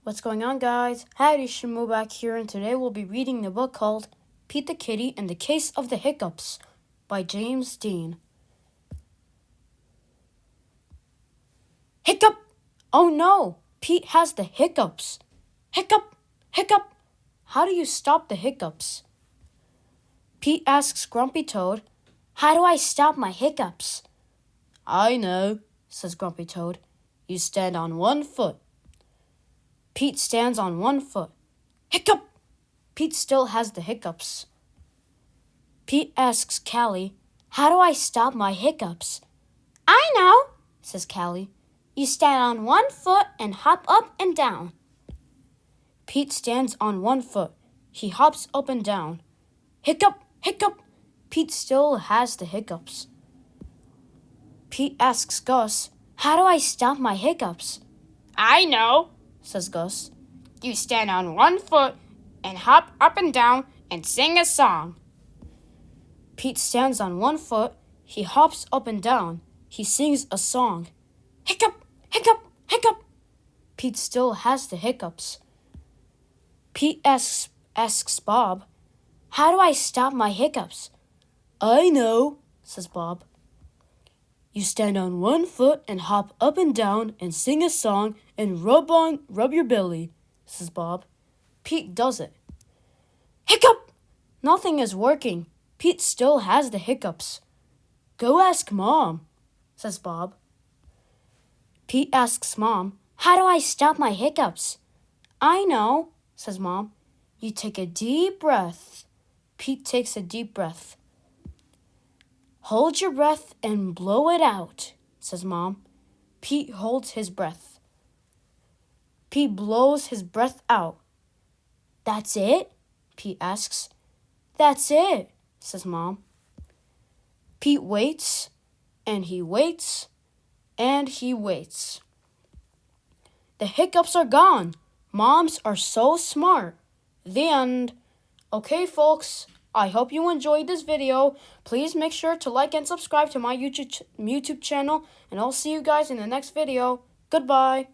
What's going on, guys? Hadi Chammout back here, and today we'll be reading the book called Pete the Kitty and the Case of the Hiccups by James Dean. Hiccup! Oh no! Pete has the hiccups. Hiccup! Hiccup! How do you stop the hiccups? Pete asks Grumpy Toad, "How do I stop my hiccups?" "I know," says Grumpy Toad. "You stand on one foot." Pete stands on one foot. Hiccup! Pete still has the hiccups. Pete asks Callie, "How do I stop my hiccups?" "I know," says Callie. "You stand on one foot and hop up and down." Pete stands on one foot. He hops up and down. Hiccup! Hiccup! Pete still has the hiccups. Pete asks Gus, "How do I stop my hiccups?" "I know," says Gus. "You stand on one foot and hop up and down and sing a song." Pete stands on one foot. He hops up and down. He sings a song. Hiccup! Hiccup! Hiccup! Pete still has the hiccups. Pete asks Bob, "How do I stop my hiccups?" "I know," says Bob. "You stand on one foot and hop up and down and sing a song and rub your belly," says Bob. Pete does it. Hiccup! Nothing is working. Pete still has the hiccups. "Go ask Mom," says Bob. Pete asks Mom, "How do I stop my hiccups?" "I know," says Mom. "You take a deep breath." Pete takes a deep breath. "Hold your breath and blow it out," says Mom. Pete holds his breath. Pete blows his breath out. "That's it?" Pete asks. "That's it," says Mom. Pete waits, and he waits, and he waits. The hiccups are gone. Moms are so smart. The end. Okay, folks, I hope you enjoyed this video. Please make sure to like and subscribe to my YouTube channel, and I'll see you guys in the next video. Goodbye.